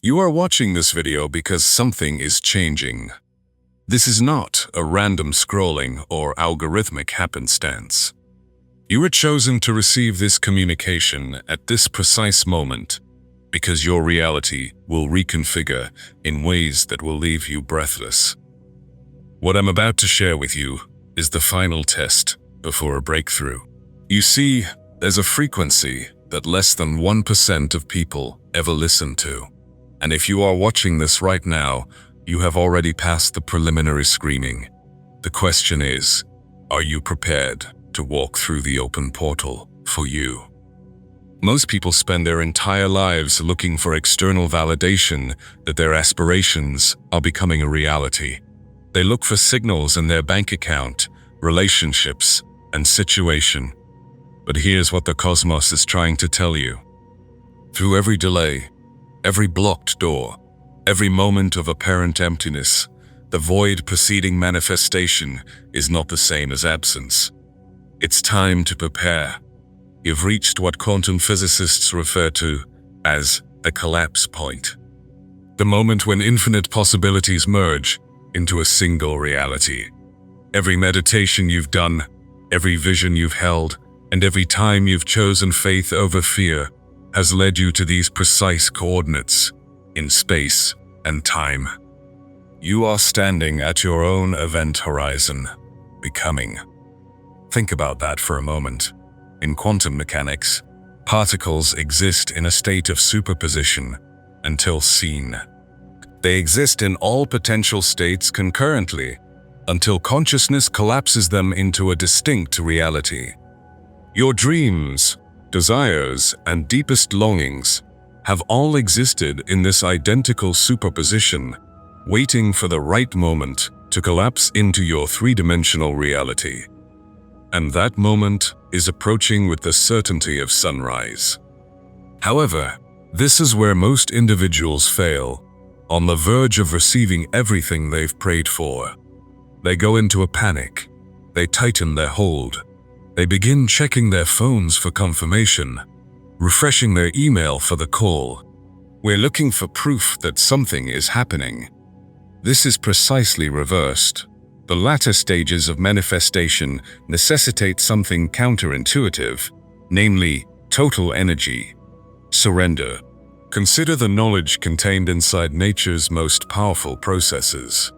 You are watching this video because something is changing. This is not a random scrolling or algorithmic happenstance. You were chosen to receive this communication at this precise moment because your reality will reconfigure in ways that will leave you breathless. What I'm about to share with you is the final test before a breakthrough. You see, there's a frequency that less than 1% of people ever listen to. And if you are watching this right now, you have already passed the preliminary screening. The question is, are you prepared to walk through the open portal for you? Most people spend their entire lives looking for external validation that their aspirations are becoming a reality. They look for signals in their bank account, relationships, and situation. But here's what the cosmos is trying to tell you. Through every delay, every blocked door, every moment of apparent emptiness, the void preceding manifestation is not the same as absence. It's time to prepare. You've reached what quantum physicists refer to as the collapse point. The moment when infinite possibilities merge into a single reality. Every meditation you've done, every vision you've held, and every time you've chosen faith over fear has led you to these precise coordinates in space and time. You are standing at your own event horizon, becoming. Think about that for a moment. In quantum mechanics, particles exist in a state of superposition until seen. They exist in all potential states concurrently until consciousness collapses them into a distinct reality. Your dreams, desires, and deepest longings have all existed in this identical superposition, waiting for the right moment to collapse into your three-dimensional reality. And that moment is approaching with the certainty of sunrise. However, this is where most individuals fail, on the verge of receiving everything they've prayed for. They go into a panic. They tighten their hold. They begin checking their phones for confirmation, refreshing their email for the call. We're looking for proof that something is happening. This is precisely reversed. The latter stages of manifestation necessitate something counterintuitive, namely total energy, surrender. Consider the knowledge contained inside nature's most powerful processes.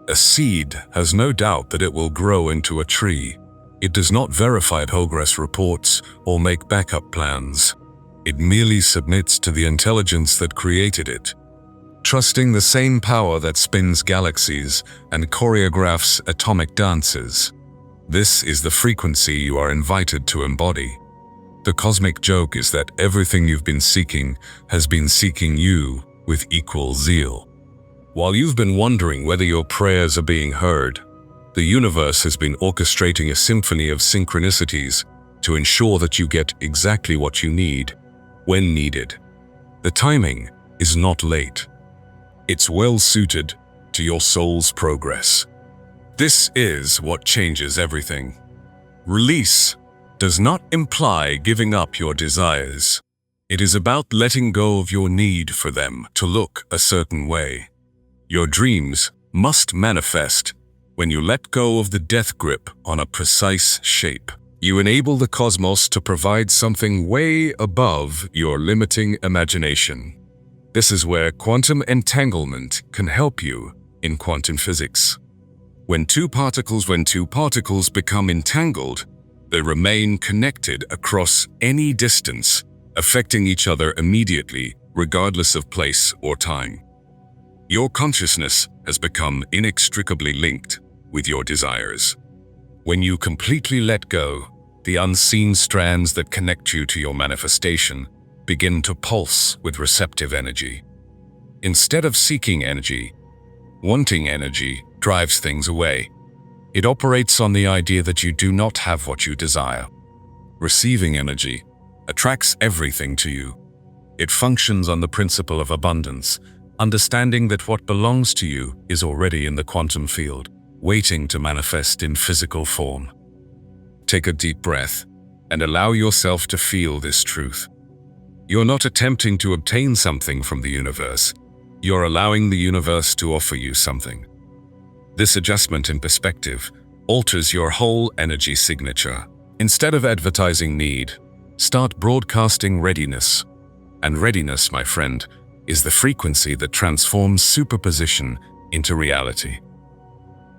A seed has no doubt that it will grow into a tree. It does not verify progress reports or make backup plans. It merely submits to the intelligence that created it, trusting the same power that spins galaxies and choreographs atomic dances. This is the frequency you are invited to embody. The cosmic joke is that everything you've been seeking has been seeking you with equal zeal. While you've been wondering whether your prayers are being heard, the universe has been orchestrating a symphony of synchronicities to ensure that you get exactly what you need, when needed. The timing is not late. It's well suited to your soul's progress. This is what changes everything. Release does not imply giving up your desires. It is about letting go of your need for them to look a certain way. Your dreams must manifest when you let go of the death grip on a precise shape. You enable the cosmos to provide something way above your limiting imagination. This is where quantum entanglement can help you in quantum physics. When two particles become entangled, they remain connected across any distance, affecting each other immediately, regardless of place or time. Your consciousness has become inextricably linked with your desires. When you completely let go, the unseen strands that connect you to your manifestation begin to pulse with receptive energy. Instead of seeking energy, wanting energy drives things away. It operates on the idea that you do not have what you desire. Receiving energy attracts everything to you. It functions on the principle of abundance, understanding that what belongs to you is already in the quantum field, waiting to manifest in physical form. Take a deep breath and allow yourself to feel this truth. You're not attempting to obtain something from the universe. you're allowing the universe to offer you something. This adjustment in perspective alters your whole energy signature. Instead of advertising need, start broadcasting readiness. And readiness, my friend, is the frequency that transforms superposition into reality.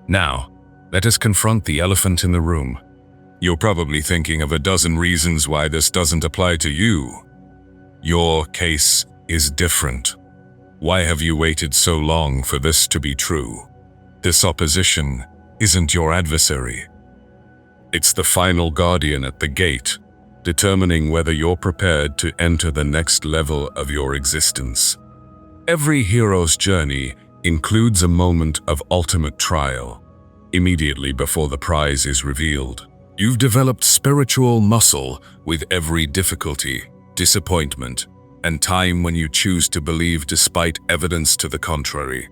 Now, let us confront the elephant in the room. You're probably thinking of a dozen reasons why this doesn't apply to you. Your case is different. Why have you waited so long for this to be true? This opposition isn't your adversary. It's the final guardian at the gate, determining whether you're prepared to enter the next level of your existence. Every hero's journey includes a moment of ultimate trial, immediately before the prize is revealed. You've developed spiritual muscle with every difficulty, disappointment, and time when you choose to believe despite evidence to the contrary.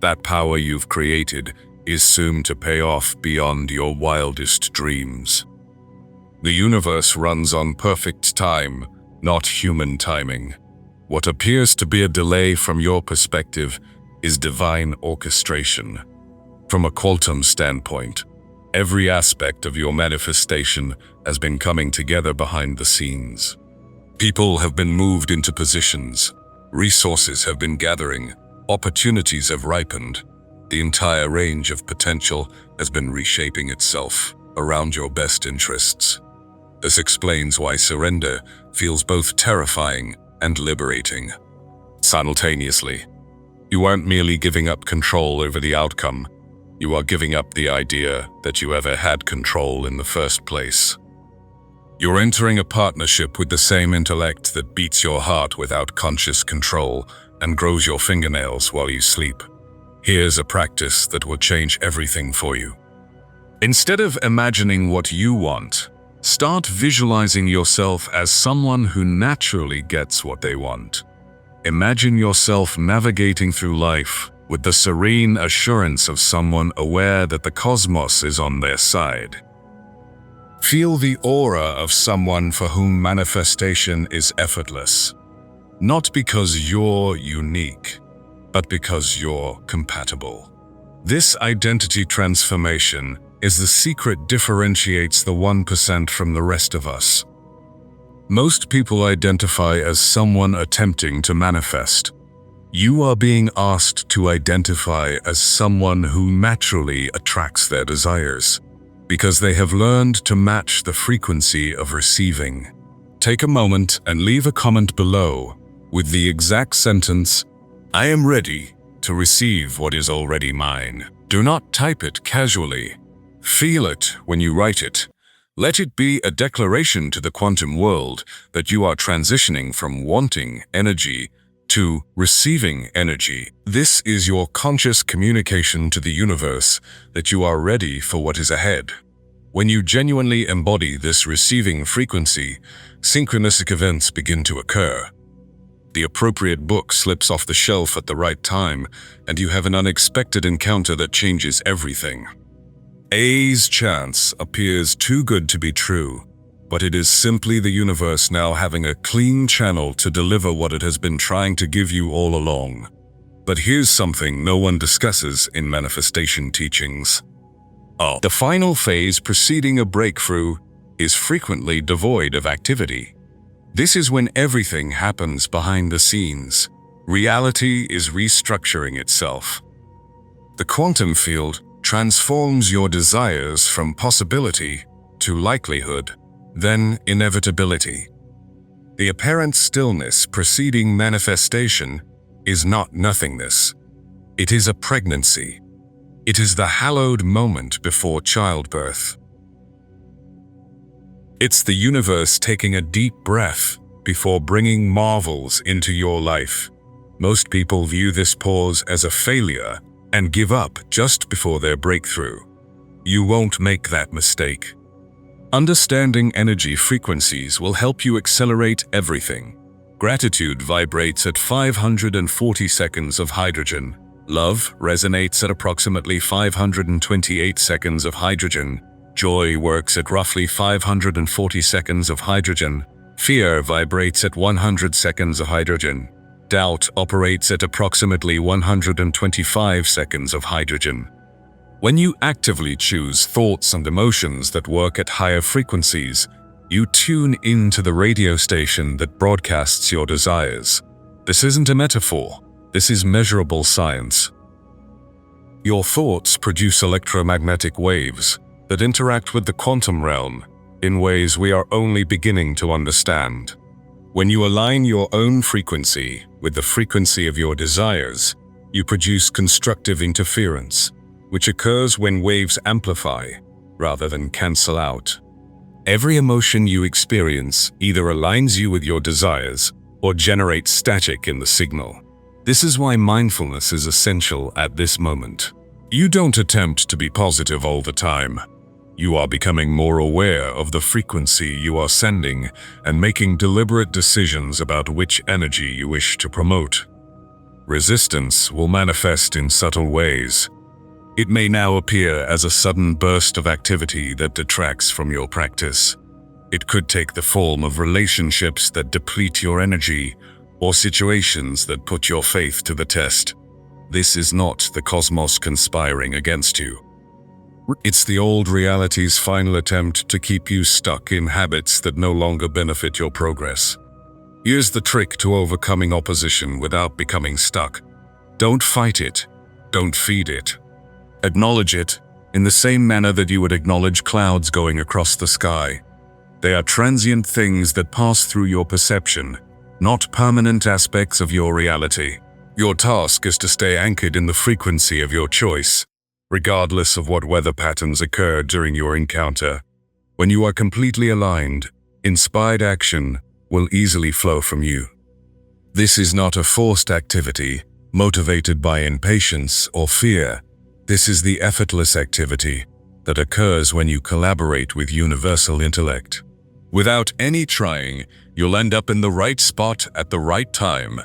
That power you've created is soon to pay off beyond your wildest dreams. The universe runs on perfect time, not human timing. What appears to be a delay from your perspective is divine orchestration. From a quantum standpoint, every aspect of your manifestation has been coming together behind the scenes. People have been moved into positions, resources have been gathering, opportunities have ripened. The entire range of potential has been reshaping itself around your best interests. This explains why surrender feels both terrifying and liberating. Simultaneously, you aren't merely giving up control over the outcome, you are giving up the idea that you ever had control in the first place. You're entering a partnership with the same intellect that beats your heart without conscious control and grows your fingernails while you sleep. Here's a practice that will change everything for you. Instead of imagining what you want, start visualizing yourself as someone who naturally gets what they want. Imagine yourself navigating through life with the serene assurance of someone aware that the cosmos is on their side. Feel the aura of someone for whom manifestation is effortless. Not because you're unique, but because you're compatible. This identity transformation is the secret differentiates the 1% from the rest of us. Most people identify as someone attempting to manifest. You are being asked to identify as someone who naturally attracts their desires, because they have learned to match the frequency of receiving. Take a moment and leave a comment below with the exact sentence, "I am ready to receive what is already mine." Do not type it casually. Feel it when you write it. Let it be a declaration to the quantum world that you are transitioning from wanting energy to receiving energy. This is your conscious communication to the universe that you are ready for what is ahead. When you genuinely embody this receiving frequency, synchronistic events begin to occur. The appropriate book slips off the shelf at the right time, and you have an unexpected encounter that changes everything. A's chance appears too good to be true, but it is simply the universe now having a clean channel to deliver what it has been trying to give you all along. But here's something no one discusses in manifestation teachings. The final phase preceding a breakthrough is frequently devoid of activity. This is when everything happens behind the scenes. Reality is restructuring itself. The quantum field transforms your desires from possibility to likelihood, then inevitability. The apparent stillness preceding manifestation is not nothingness. It is a pregnancy. It is the hallowed moment before childbirth. It's the universe taking a deep breath before bringing marvels into your life. Most people view this pause as a failure and give up just before their breakthrough. You won't make that mistake. Understanding energy frequencies will help you accelerate everything. Gratitude vibrates at 540 seconds of hydrogen. Love resonates at approximately 528 seconds of hydrogen. Joy works at roughly 540 seconds of hydrogen. Fear vibrates at 100 seconds of hydrogen. Doubt operates at approximately 125 seconds of hydrogen. When you actively choose thoughts and emotions that work at higher frequencies, you tune into the radio station that broadcasts your desires. This isn't a metaphor. This is measurable science. Your thoughts produce electromagnetic waves that interact with the quantum realm in ways we are only beginning to understand. When you align your own frequency with the frequency of your desires, you produce constructive interference, which occurs when waves amplify rather than cancel out. Every emotion you experience either aligns you with your desires or generates static in the signal. This is why mindfulness is essential at this moment. You don't attempt to be positive all the time. You are becoming more aware of the frequency you are sending and making deliberate decisions about which energy you wish to promote. Resistance will manifest in subtle ways. It may now appear as a sudden burst of activity that detracts from your practice. It could take the form of relationships that deplete your energy or situations that put your faith to the test. This is not the cosmos conspiring against you. It's the old reality's final attempt to keep you stuck in habits that no longer benefit your progress. Here's the trick to overcoming opposition without becoming stuck. Don't fight it. Don't feed it. Acknowledge it in the same manner that you would acknowledge clouds going across the sky. They are transient things that pass through your perception, not permanent aspects of your reality. Your task is to stay anchored in the frequency of your choice, regardless of what weather patterns occur during your encounter. When you are completely aligned, inspired action will easily flow from you. This is not a forced activity, motivated by impatience or fear. This is the effortless activity that occurs when you collaborate with universal intellect. Without any trying, you'll end up in the right spot at the right time.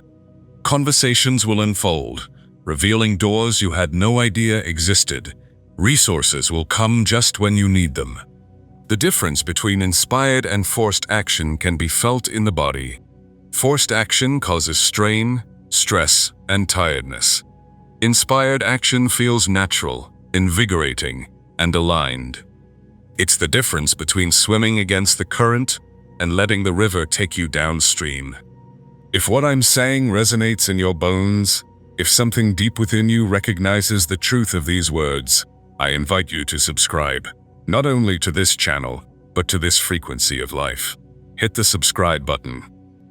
Conversations will unfold, revealing doors you had no idea existed. Resources will come just when you need them. The difference between inspired and forced action can be felt in the body. Forced action causes strain, stress, and tiredness. Inspired action feels natural, invigorating, and aligned. It's the difference between swimming against the current and letting the river take you downstream. If what I'm saying resonates in your bones, if something deep within you recognizes the truth of these words, I invite you to subscribe, not only to this channel, but to this frequency of life. Hit the subscribe button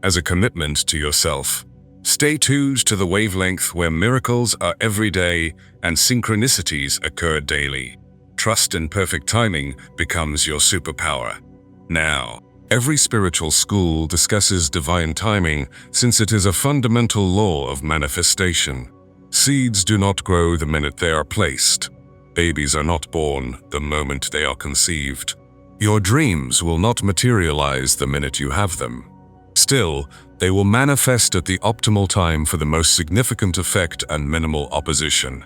as a commitment to yourself. Stay tuned to the wavelength where miracles are every day and synchronicities occur daily. Trust in perfect timing becomes your superpower. Now, every spiritual school discusses divine timing since it is a fundamental law of manifestation. Seeds do not grow the minute they are placed. Babies are not born the moment they are conceived. Your dreams will not materialize the minute you have them. Still, they will manifest at the optimal time for the most significant effect and minimal opposition.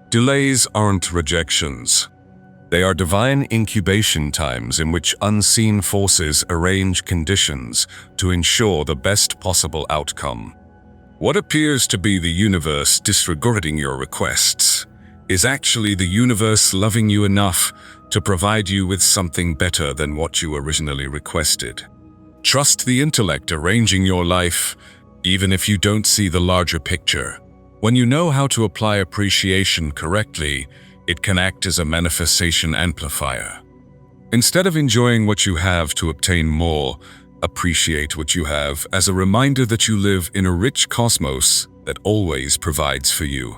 Delays aren't rejections. They are divine incubation times in which unseen forces arrange conditions to ensure the best possible outcome. What appears to be the universe disregarding your requests is actually the universe loving you enough to provide you with something better than what you originally requested. Trust the intellect arranging your life, even if you don't see the larger picture. When you know how to apply appreciation correctly, it can act as a manifestation amplifier. Instead of enjoying what you have to obtain more, appreciate what you have as a reminder that you live in a rich cosmos that always provides for you.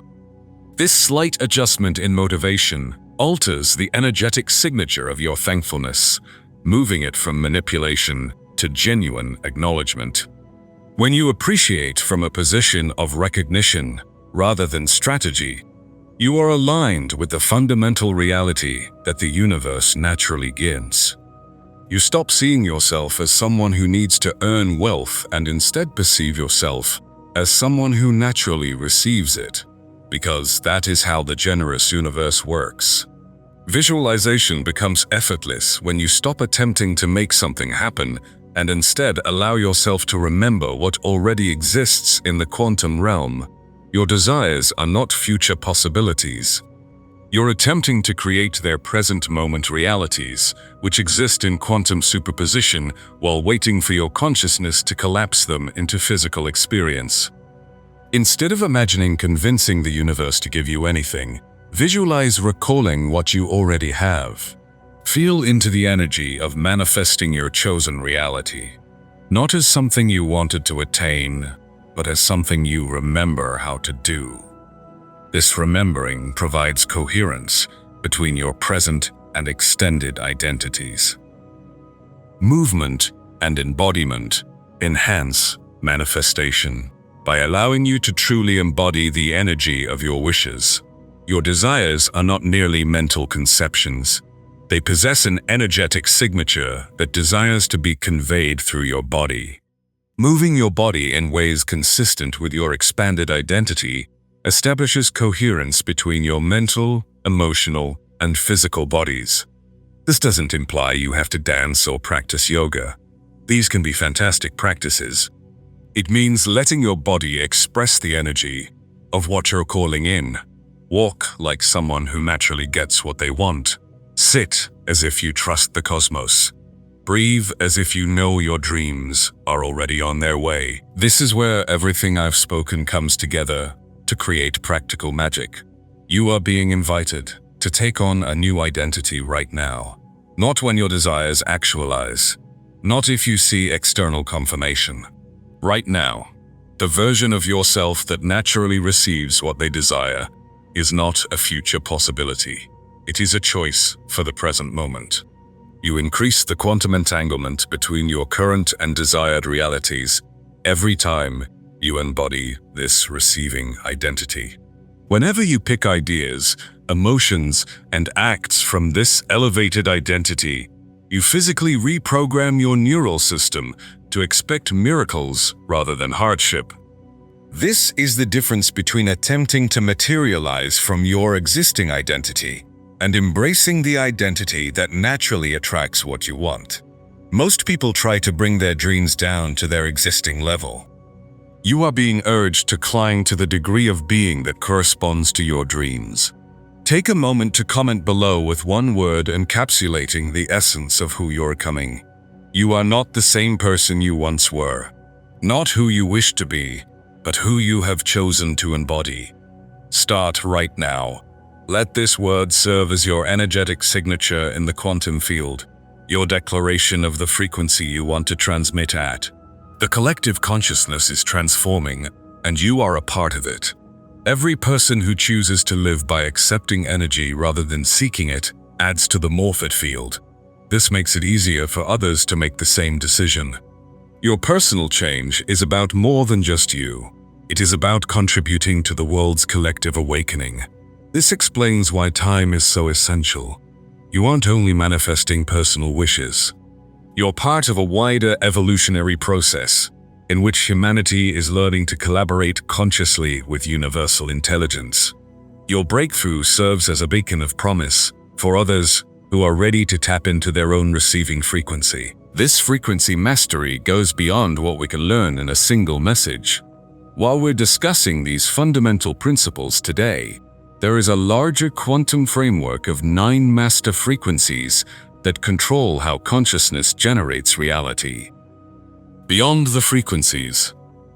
This slight adjustment in motivation alters the energetic signature of your thankfulness, moving it from manipulation to genuine acknowledgement. When you appreciate from a position of recognition rather than strategy, you are aligned with the fundamental reality that the universe naturally gives. You stop seeing yourself as someone who needs to earn wealth and instead perceive yourself as someone who naturally receives it, because that is how the generous universe works. Visualization becomes effortless when you stop attempting to make something happen and instead allow yourself to remember what already exists in the quantum realm. Your desires are not future possibilities. You're attempting to create their present moment realities, which exist in quantum superposition while waiting for your consciousness to collapse them into physical experience. Instead of imagining convincing the universe to give you anything, visualize recalling what you already have. Feel into the energy of manifesting your chosen reality, not as something you wanted to attain, but as something you remember how to do. This remembering provides coherence between your present and extended identities. Movement and embodiment enhance manifestation by allowing you to truly embody the energy of your wishes. Your desires are not merely mental conceptions. They possess an energetic signature that desires to be conveyed through your body. Moving your body in ways consistent with your expanded identity establishes coherence between your mental, emotional, and physical bodies. This doesn't imply you have to dance or practice yoga. These can be fantastic practices. It means letting your body express the energy of what you're calling in. Walk like someone who naturally gets what they want. Sit as if you trust the cosmos. Breathe as if you know your dreams are already on their way. This is where everything I've spoken comes together to create practical magic. You are being invited to take on a new identity right now. Not when your desires actualize. Not if you see external confirmation. Right now, the version of yourself that naturally receives what they desire is not a future possibility. It is a choice for the present moment. You increase the quantum entanglement between your current and desired realities every time you embody this receiving identity. Whenever you pick ideas, emotions, and acts from this elevated identity, you physically reprogram your neural system to expect miracles rather than hardship. This is the difference between attempting to materialize from your existing identity and embracing the identity that naturally attracts what you want. Most people try to bring their dreams down to their existing level. You are being urged to climb to the degree of being that corresponds to your dreams. Take a moment to comment below with one word encapsulating the essence of who you're becoming. You are not the same person you once were. Not who you wish to be, but who you have chosen to embody. Start right now. Let this word serve as your energetic signature in the quantum field, your declaration of the frequency you want to transmit at. The collective consciousness is transforming, and you are a part of it. Every person who chooses to live by accepting energy rather than seeking it adds to the morphed field. This makes it easier for others to make the same decision. Your personal change is about more than just you. It is about contributing to the world's collective awakening. This explains why time is so essential. You aren't only manifesting personal wishes. You're part of a wider evolutionary process in which humanity is learning to collaborate consciously with universal intelligence. Your breakthrough serves as a beacon of promise for others who are ready to tap into their own receiving frequency. This frequency mastery goes beyond what we can learn in a single message. While we're discussing these fundamental principles today, there is a larger quantum framework of 9 master frequencies that control how consciousness generates reality. Beyond the frequencies,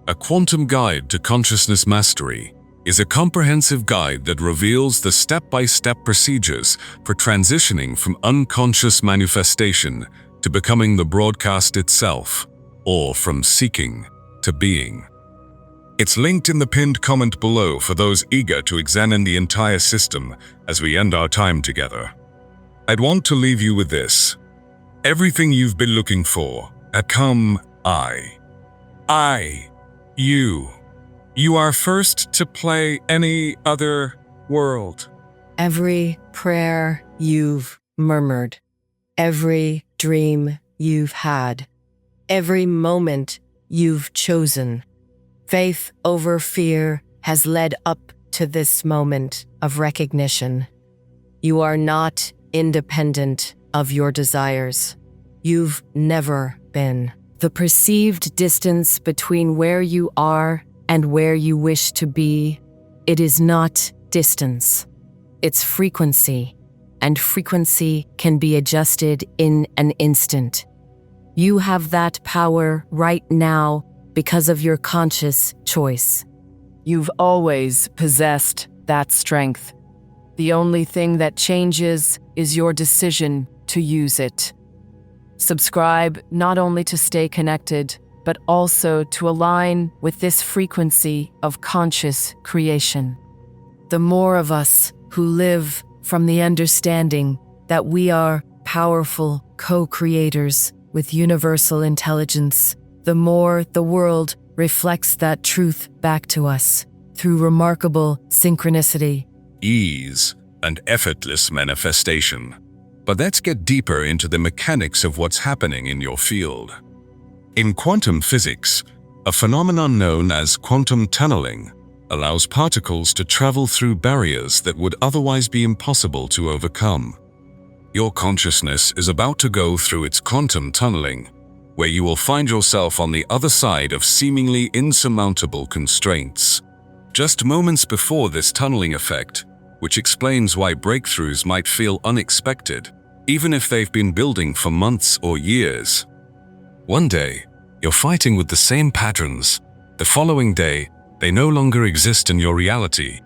a quantum guide to consciousness mastery is a comprehensive guide that reveals the step-by-step procedures for transitioning from unconscious manifestation to becoming the broadcast itself, or from seeking to being. It's linked in the pinned comment below for those eager to examine the entire system as we end our time together. I'd want to leave you with this. Everything you've been looking for had come. You. You are first to play any other world. Every prayer you've murmured, every dream you've had, every moment you've chosen. Faith over fear has led up to this moment of recognition. You are not independent of your desires. You've never been. the perceived distance between where you are and where you wish to be. It is not distance. It's frequency, and frequency can be adjusted in an instant. You have that power right now because of your conscious choice. You've always possessed that strength. The only thing that changes is your decision to use it. Subscribe not only to stay connected, but also to align with this frequency of conscious creation. The more of us who live from the understanding that we are powerful co-creators with universal intelligence, the more the world reflects that truth back to us through remarkable synchronicity, ease, and effortless manifestation. But let's get deeper into the mechanics of what's happening in your field. In quantum physics, a phenomenon known as quantum tunneling allows particles to travel through barriers that would otherwise be impossible to overcome. Your consciousness is about to go through its quantum tunneling, where you will find yourself on the other side of seemingly insurmountable constraints. Just moments before this tunneling effect, which explains why breakthroughs might feel unexpected, even if they've been building for months or years. One day, you're fighting with the same patterns. The following day, they no longer exist in your reality.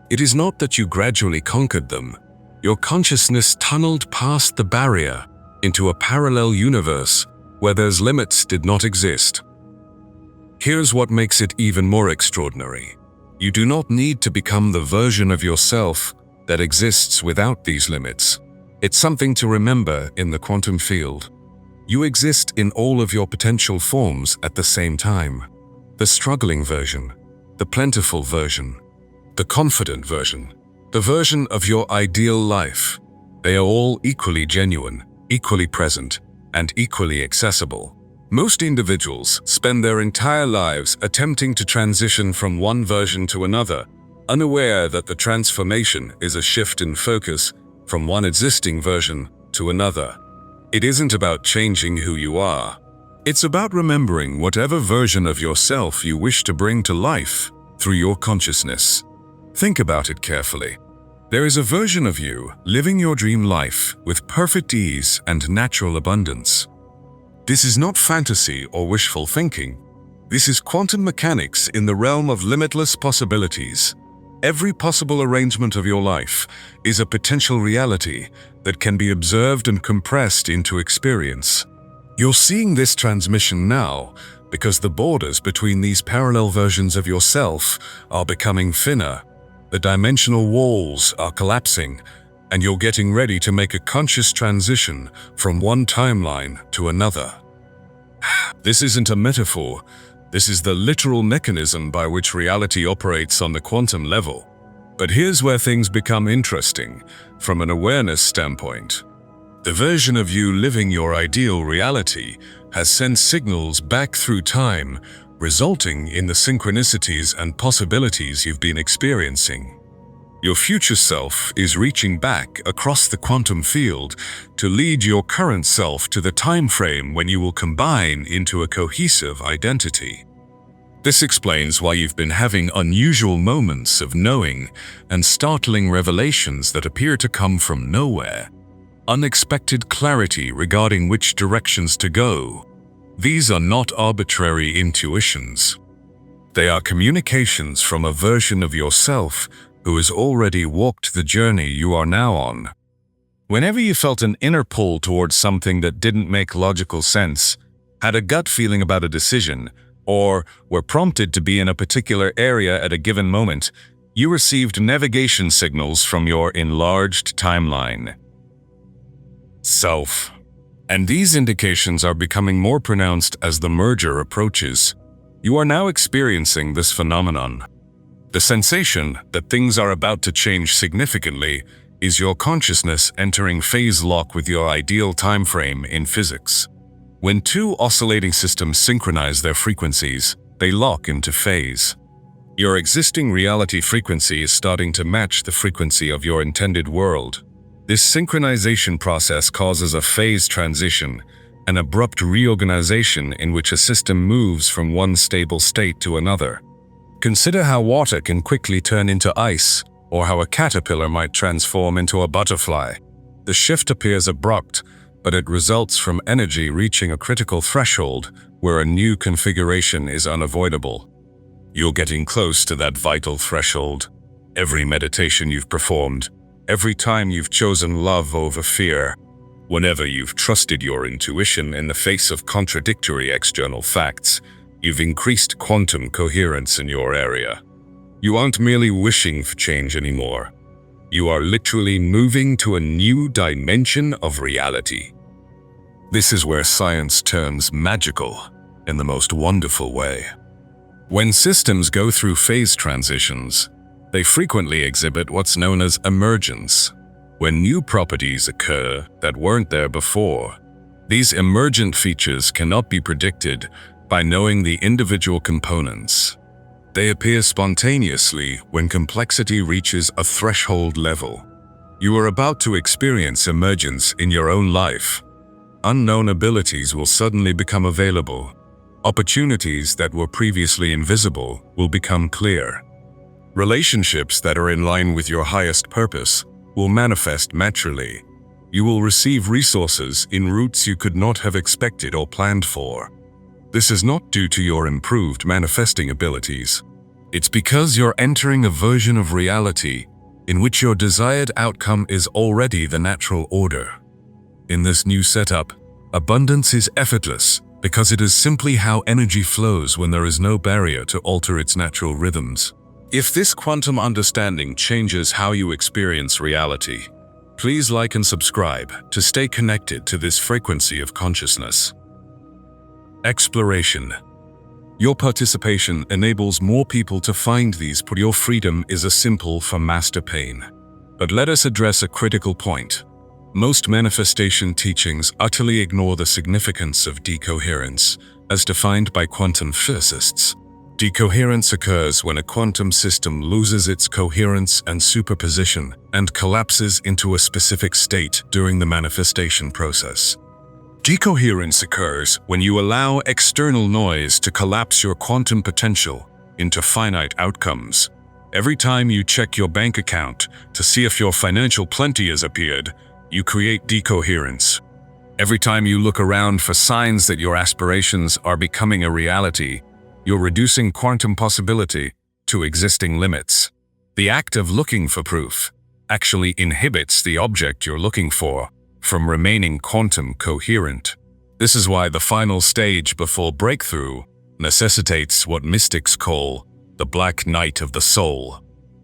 It is not that you gradually conquered them. Your consciousness tunneled past the barrier into a parallel universe where those limits did not exist. Here's what makes it even more extraordinary. You do not need to become the version of yourself that exists without these limits. It's something to remember in the quantum field. You exist in all of your potential forms at the same time. The struggling version, the plentiful version, the confident version, the version of your ideal life. They are all equally genuine, equally present, and equally accessible. Most individuals spend their entire lives attempting to transition from one version to another, unaware that the transformation is a shift in focus from one existing version to another. It isn't about changing who you are. It's about remembering whatever version of yourself you wish to bring to life through your consciousness. Think about it carefully. There is a version of you living your dream life with perfect ease and natural abundance. This is not fantasy or wishful thinking. This is quantum mechanics in the realm of limitless possibilities. Every possible arrangement of your life is a potential reality that can be observed and compressed into experience. You're seeing this transmission now because the borders between these parallel versions of yourself are becoming thinner. The dimensional walls are collapsing, and you're getting ready to make a conscious transition from one timeline to another. This isn't a metaphor. This is the literal mechanism by which reality operates on the quantum level. But here's where things become interesting from an awareness standpoint. The version of you living your ideal reality has sent signals back through time, resulting in the synchronicities and possibilities you've been experiencing. Your future self is reaching back across the quantum field to lead your current self to the time frame when you will combine into a cohesive identity. This explains why you've been having unusual moments of knowing and startling revelations that appear to come from nowhere. Unexpected clarity regarding which directions to go. These are not arbitrary intuitions. They are communications from a version of yourself who has already walked the journey you are now on. Whenever you felt an inner pull towards something that didn't make logical sense, had a gut feeling about a decision, or were prompted to be in a particular area at a given moment, you received navigation signals from your enlarged timeline. Self. And these indications are becoming more pronounced as the merger approaches. You are now experiencing this phenomenon. The sensation that things are about to change significantly is your consciousness entering phase lock with your ideal time frame in physics. When two oscillating systems synchronize their frequencies, they lock into phase. Your existing reality frequency is starting to match the frequency of your intended world. This synchronization process causes a phase transition, an abrupt reorganization in which a system moves from one stable state to another. Consider how water can quickly turn into ice, or how a caterpillar might transform into a butterfly. The shift appears abrupt, but it results from energy reaching a critical threshold where a new configuration is unavoidable. You're getting close to that vital threshold. Every meditation you've performed, every time you've chosen love over fear, whenever you've trusted your intuition in the face of contradictory external facts, you've increased quantum coherence in your area. You aren't merely wishing for change anymore. You are literally moving to a new dimension of reality. This is where science turns magical in the most wonderful way. When systems go through phase transitions, they frequently exhibit what's known as emergence. When new properties occur that weren't there before, these emergent features cannot be predicted by knowing the individual components. They appear spontaneously when complexity reaches a threshold level. You are about to experience emergence in your own life. Unknown abilities will suddenly become available. Opportunities that were previously invisible will become clear. Relationships that are in line with your highest purpose will manifest naturally. You will receive resources in routes you could not have expected or planned for. This is not due to your improved manifesting abilities. It's because you're entering a version of reality in which your desired outcome is already the natural order. In this new setup, abundance is effortless because it is simply how energy flows when there is no barrier to alter its natural rhythms. If this quantum understanding changes how you experience reality, please like and subscribe to stay connected to this frequency of consciousness. Exploration. Your participation enables more people to find these. Your freedom is a symbol for master pain. But let us address a critical point. Most manifestation teachings utterly ignore the significance of decoherence, as defined by quantum physicists. Decoherence occurs when a quantum system loses its coherence and superposition and collapses into a specific state during the manifestation process. Decoherence occurs when you allow external noise to collapse your quantum potential into finite outcomes. Every time you check your bank account to see if your financial plenty has appeared, you create decoherence. Every time you look around for signs that your aspirations are becoming a reality, you're reducing quantum possibility to existing limits. The act of looking for proof actually inhibits the object you're looking for from remaining quantum coherent. This is why the final stage before breakthrough necessitates what mystics call the black night of the soul,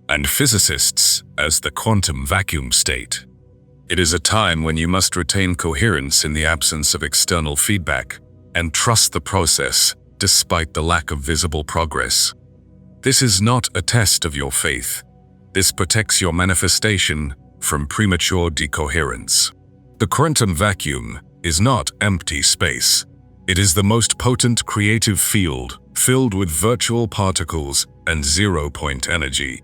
and physicists as the quantum vacuum state. It is a time when you must retain coherence in the absence of external feedback and trust the process despite the lack of visible progress. This is not a test of your faith. This protects your manifestation from premature decoherence. The quantum vacuum is not empty space. It is the most potent creative field filled with virtual particles and zero-point energy.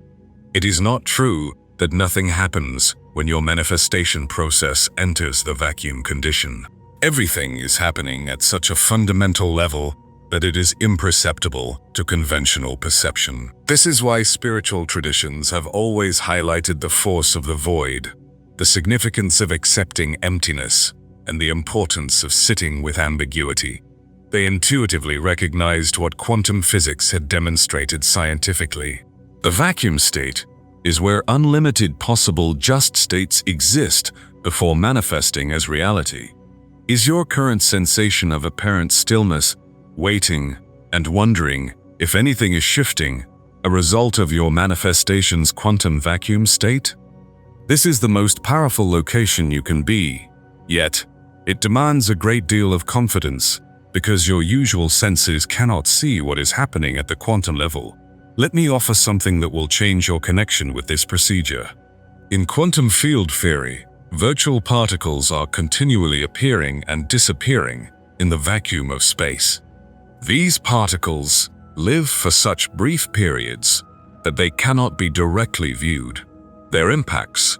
It is not true that nothing happens when your manifestation process enters the vacuum condition. Everything is happening at such a fundamental level that it is imperceptible to conventional perception. This is why spiritual traditions have always highlighted the force of the void, the significance of accepting emptiness, and the importance of sitting with ambiguity. They intuitively recognized what quantum physics had demonstrated scientifically. The vacuum state is where unlimited possible just states exist before manifesting as reality. Is your current sensation of apparent stillness, waiting, and wondering if anything is shifting a result of your manifestation's quantum vacuum state? This is the most powerful location you can be, yet it demands a great deal of confidence because your usual senses cannot see what is happening at the quantum level. Let me offer something that will change your connection with this procedure. In quantum field theory, virtual particles are continually appearing and disappearing in the vacuum of space. These particles live for such brief periods that they cannot be directly viewed. Their impacts,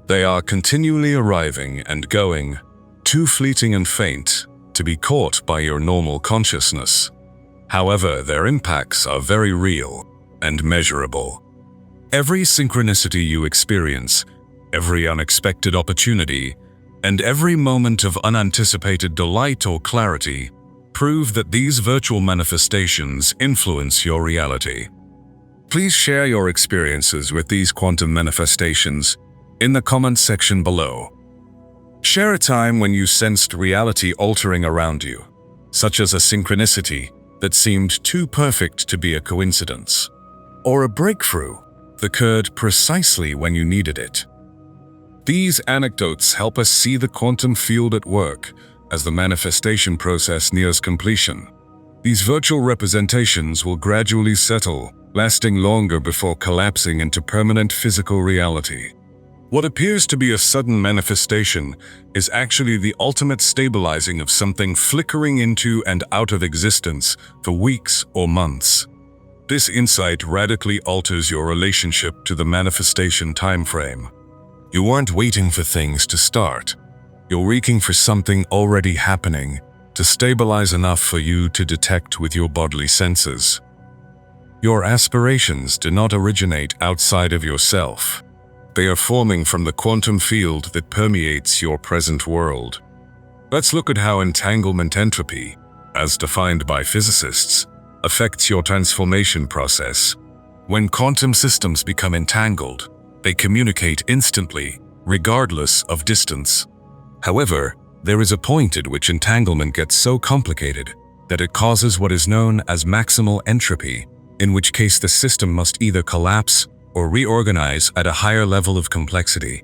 they are continually arriving and going, too fleeting and faint to be caught by your normal consciousness. However, their impacts are very real and measurable. Every synchronicity you experience, every unexpected opportunity, and every moment of unanticipated delight or clarity prove that these virtual manifestations influence your reality. Please share your experiences with these quantum manifestations in the comments section below. Share a time when you sensed reality altering around you, such as a synchronicity that seemed too perfect to be a coincidence, or a breakthrough that occurred precisely when you needed it. These anecdotes help us see the quantum field at work as the manifestation process nears completion. These virtual representations will gradually settle, lasting longer before collapsing into permanent physical reality. What appears to be a sudden manifestation is actually the ultimate stabilizing of something flickering into and out of existence for weeks or months. This insight radically alters your relationship to the manifestation timeframe. You aren't waiting for things to start. You're reeking for something already happening to stabilize enough for you to detect with your bodily senses. Your aspirations do not originate outside of yourself. They are forming from the quantum field that permeates your present world. Let's look at how entanglement entropy, as defined by physicists, affects your transformation process. When quantum systems become entangled, they communicate instantly, regardless of distance. However, there is a point at which entanglement gets so complicated that it causes what is known as maximal entropy, in which case the system must either collapse or reorganize at a higher level of complexity.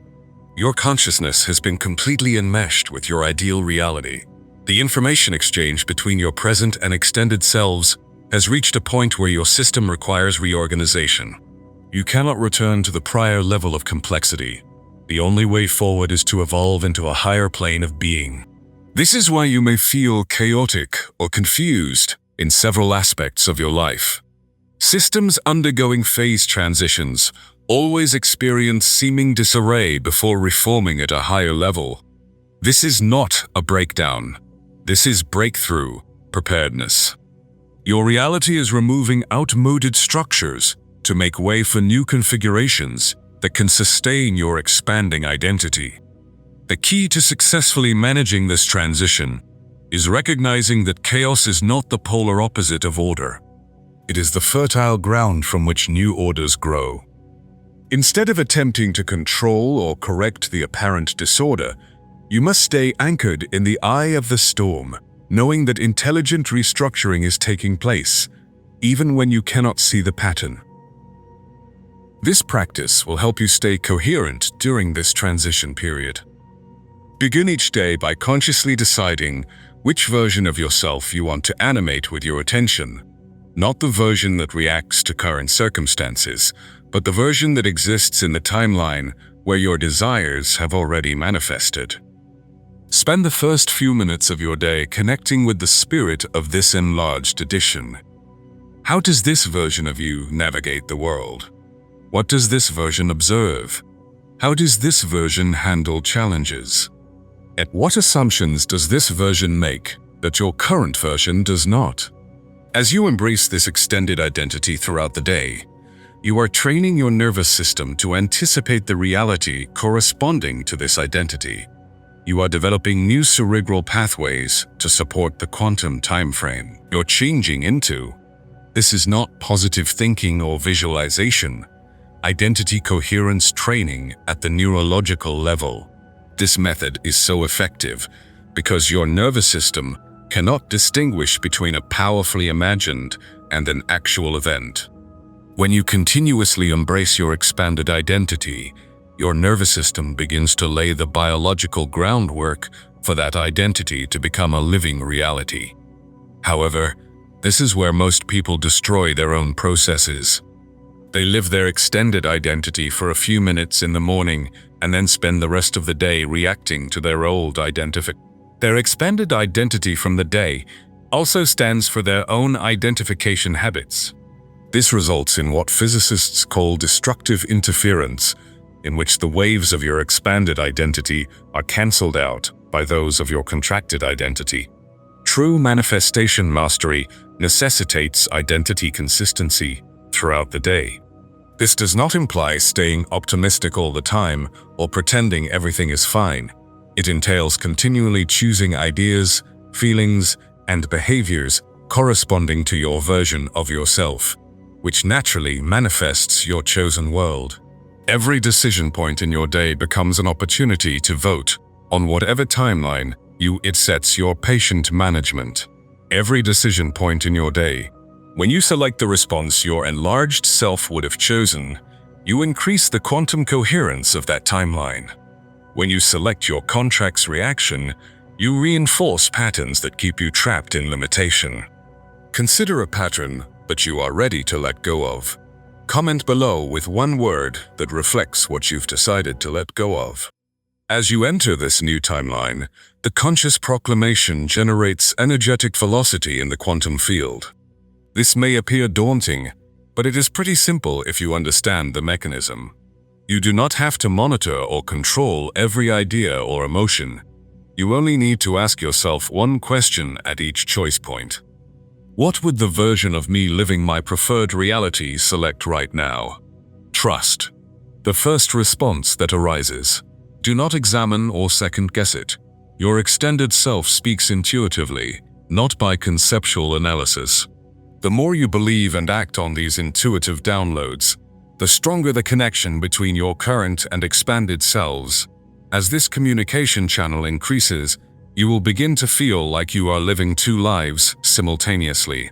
Your consciousness has been completely enmeshed with your ideal reality. The information exchange between your present and extended selves has reached a point where your system requires reorganization. You cannot return to the prior level of complexity. The only way forward is to evolve into a higher plane of being. This is why you may feel chaotic or confused in several aspects of your life. Systems undergoing phase transitions always experience seeming disarray before reforming at a higher level. This is not a breakdown. This is breakthrough preparedness. Your reality is removing outmoded structures to make way for new configurations that can sustain your expanding identity. The key to successfully managing this transition is recognizing that chaos is not the polar opposite of order. It is the fertile ground from which new orders grow. Instead of attempting to control or correct the apparent disorder, you must stay anchored in the eye of the storm, knowing that intelligent restructuring is taking place, even when you cannot see the pattern. This practice will help you stay coherent during this transition period. Begin each day by consciously deciding which version of yourself you want to animate with your attention, not the version that reacts to current circumstances, but the version that exists in the timeline where your desires have already manifested. Spend the first few minutes of your day connecting with the spirit of this enlarged edition. How does this version of you navigate the world? What does this version observe? How does this version handle challenges? And what assumptions does this version make that your current version does not? As you embrace this extended identity throughout the day, you are training your nervous system to anticipate the reality corresponding to this identity. You are developing new cerebral pathways to support the quantum timeframe you're changing into. This is not positive thinking or visualization. Identity coherence training at the neurological level. This method is so effective because your nervous system cannot distinguish between a powerfully imagined and an actual event. When you continuously embrace your expanded identity, your nervous system begins to lay the biological groundwork for that identity to become a living reality. However, this is where most people destroy their own processes. They live their extended identity for a few minutes in the morning and then spend the rest of the day reacting to their old identification. Their expanded identity from the day also stands for their own identification habits. This results in what physicists call destructive interference, in which the waves of your expanded identity are cancelled out by those of your contracted identity. True manifestation mastery necessitates identity consistency throughout the day. This does not imply staying optimistic all the time or pretending everything is fine. It entails continually choosing ideas, feelings, and behaviors corresponding to your version of yourself, which naturally manifests your chosen world. Every decision point in your day becomes an opportunity to vote on whatever timeline it sets your patient management. Every decision point in your day. When you select the response your enlarged self would have chosen, you increase the quantum coherence of that timeline. When you select your contract's reaction, you reinforce patterns that keep you trapped in limitation. Consider a pattern that you are ready to let go of. Comment below with one word that reflects what you've decided to let go of. As you enter this new timeline, the conscious proclamation generates energetic velocity in the quantum field. This may appear daunting, but it is pretty simple if you understand the mechanism. You do not have to monitor or control every idea or emotion. You only need to ask yourself one question at each choice point. What would the version of me living my preferred reality select right now? Trust. The first response that arises. Do not examine or second-guess it. Your extended self speaks intuitively, not by conceptual analysis. The more you believe and act on these intuitive downloads, the stronger the connection between your current and expanded selves. As this communication channel increases, you will begin to feel like you are living two lives simultaneously.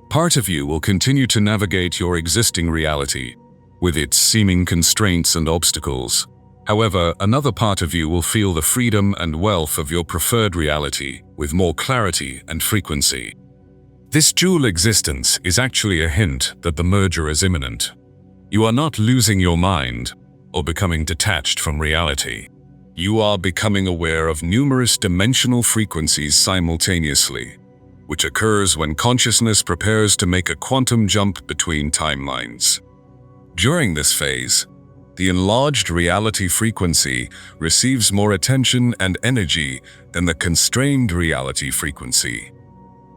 Part of you will continue to navigate your existing reality, with its seeming constraints and obstacles. However, another part of you will feel the freedom and wealth of your preferred reality with more clarity and frequency. This dual existence is actually a hint that the merger is imminent. You are not losing your mind or becoming detached from reality. You are becoming aware of numerous dimensional frequencies simultaneously, which occurs when consciousness prepares to make a quantum jump between timelines. During this phase, the enlarged reality frequency receives more attention and energy than the constrained reality frequency.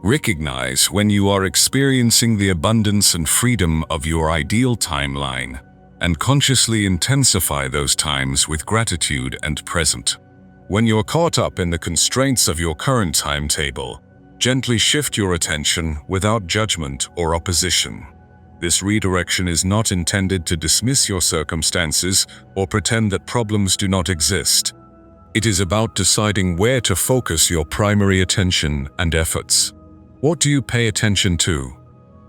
Recognize when you are experiencing the abundance and freedom of your ideal timeline, and consciously intensify those times with gratitude and present. When you're caught up in the constraints of your current timetable, gently shift your attention without judgment or opposition. This redirection is not intended to dismiss your circumstances or pretend that problems do not exist. It is about deciding where to focus your primary attention and efforts. What do you pay attention to?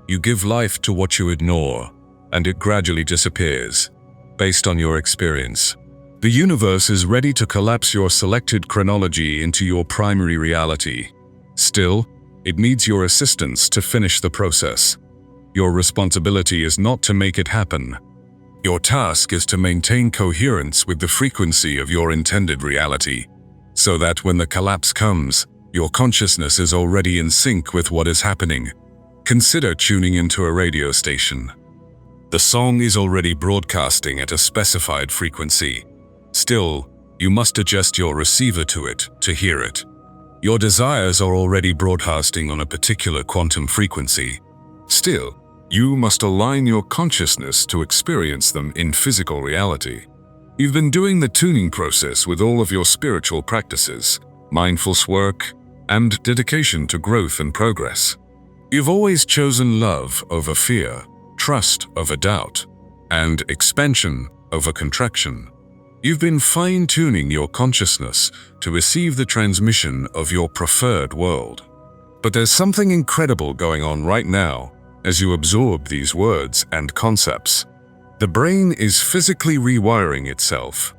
You give life to what you ignore, and it gradually disappears, based on your experience. The universe is ready to collapse your selected chronology into your primary reality. Still, it needs your assistance to finish the process. Your responsibility is not to make it happen. Your task is to maintain coherence with the frequency of your intended reality, so that when the collapse comes, your consciousness is already in sync with what is happening. Consider tuning into a radio station. The song is already broadcasting at a specified frequency. Still, you must adjust your receiver to it to hear it. Your desires are already broadcasting on a particular quantum frequency. Still, you must align your consciousness to experience them in physical reality. You've been doing the tuning process with all of your spiritual practices, mindful work, and dedication to growth and progress. You've always chosen love over fear, trust over doubt, and expansion over contraction. You've been fine-tuning your consciousness to receive the transmission of your preferred world. But there's something incredible going on right now as you absorb these words and concepts. The brain is physically rewiring itself.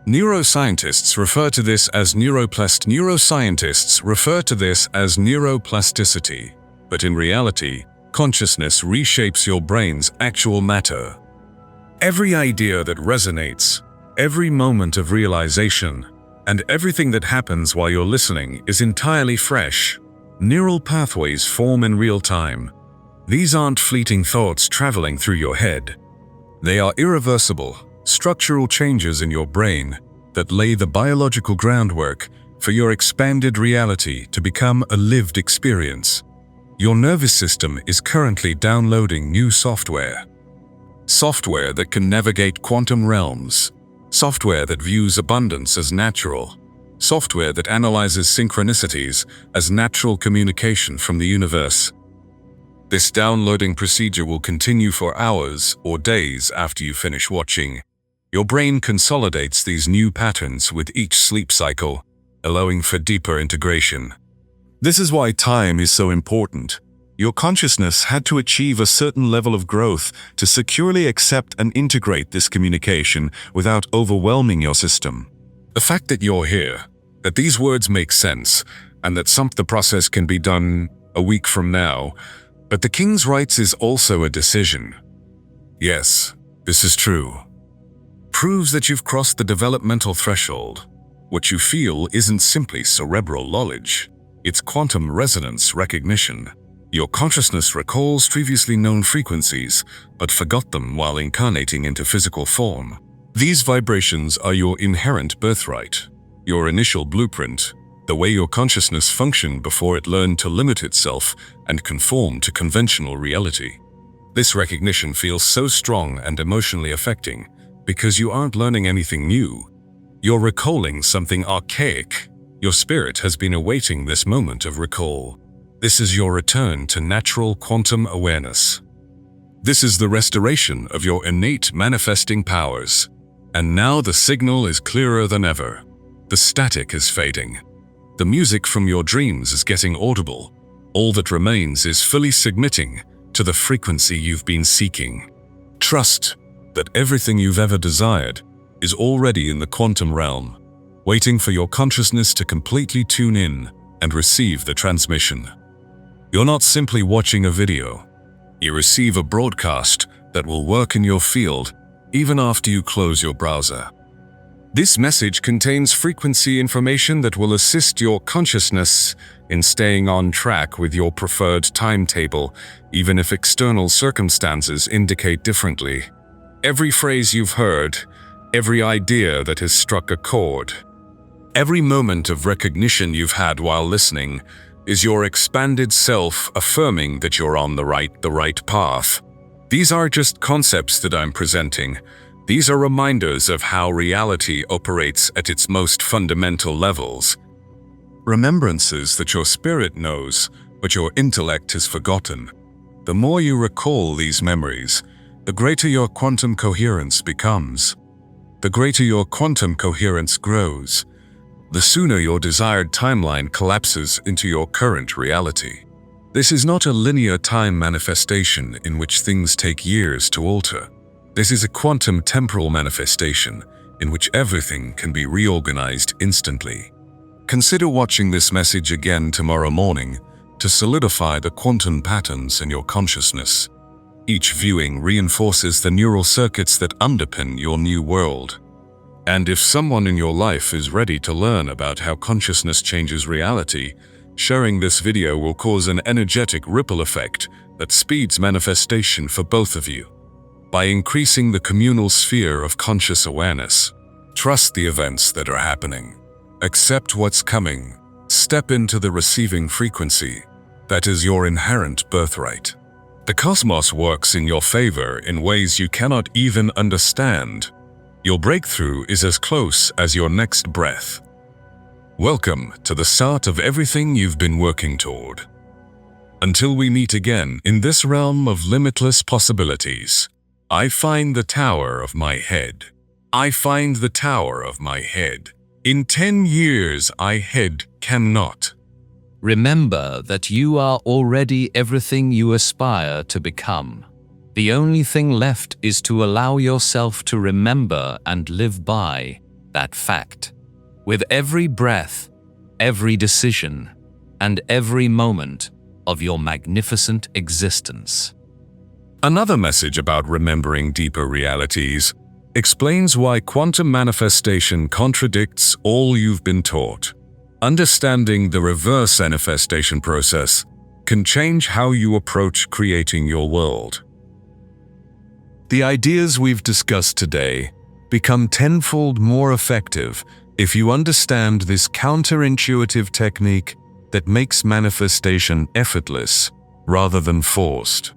Neuroscientists refer to this as neuroplasticity, but in reality, consciousness reshapes your brain's actual matter. Every idea that resonates, every moment of realization, and everything that happens while you're listening is entirely fresh. Neural pathways form in real time. These aren't fleeting thoughts traveling through your head. They are irreversible, structural changes in your brain that lay the biological groundwork for your expanded reality to become a lived experience. Your nervous system is currently downloading new software. Software that can navigate quantum realms. Software that views abundance as natural. Software that analyzes synchronicities as natural communication from the universe. This downloading procedure will continue for hours or days after you finish watching. Your brain consolidates these new patterns with each sleep cycle, allowing for deeper integration. This is why time is so important. Your consciousness had to achieve a certain level of growth to securely accept and integrate this communication without overwhelming your system. The fact that you're here, that these words make sense, and that the process can be done a week from now, but the King's Rights is also a decision. Yes, this is true. Proves that you've crossed the developmental threshold. What you feel isn't simply cerebral knowledge. It's quantum resonance recognition. Your consciousness recalls previously known frequencies, but forgot them while incarnating into physical form. These vibrations are your inherent birthright, your initial blueprint, the way your consciousness functioned before it learned to limit itself and conform to conventional reality. This recognition feels so strong and emotionally affecting because you aren't learning anything new. You're recalling something archaic. Your spirit has been awaiting this moment of recall. This is your return to natural quantum awareness. This is the restoration of your innate manifesting powers. And now the signal is clearer than ever. The static is fading. The music from your dreams is getting audible. All that remains is fully submitting to the frequency you've been seeking. Trust that everything you've ever desired is already in the quantum realm, waiting for your consciousness to completely tune in and receive the transmission. You're not simply watching a video. You receive a broadcast that will work in your field even after you close your browser. This message contains frequency information that will assist your consciousness in staying on track with your preferred timetable, even if external circumstances indicate differently. Every phrase you've heard, every idea that has struck a chord, every moment of recognition you've had while listening is your expanded self affirming that you're on the right path. These are just concepts that I'm presenting. These are reminders of how reality operates at its most fundamental levels. Remembrances that your spirit knows, but your intellect has forgotten. The more you recall these memories, the greater your quantum coherence becomes. The greater your quantum coherence grows, the sooner your desired timeline collapses into your current reality. This is not a linear time manifestation in which things take years to alter. This is a quantum temporal manifestation in which everything can be reorganized instantly. Consider watching this message again tomorrow morning to solidify the quantum patterns in your consciousness. Each viewing reinforces the neural circuits that underpin your new world. And if someone in your life is ready to learn about how consciousness changes reality, sharing this video will cause an energetic ripple effect that speeds manifestation for both of you. By increasing the communal sphere of conscious awareness, trust the events that are happening. Accept what's coming. Step into the receiving frequency. That is your inherent birthright. The cosmos works in your favor in ways you cannot even understand. Your breakthrough is as close as your next breath. Welcome to the start of everything you've been working toward. Until we meet again in this realm of limitless possibilities, I find the tower of my head. I find the tower of my head. In 10 years I head cannot. Remember that you are already everything you aspire to become. The only thing left is to allow yourself to remember and live by that fact. With every breath, every decision, and every moment of your magnificent existence. Another message about remembering deeper realities explains why quantum manifestation contradicts all you've been taught. Understanding the reverse manifestation process can change how you approach creating your world. The ideas we've discussed today become tenfold more effective If you understand this counterintuitive technique that makes manifestation effortless rather than forced,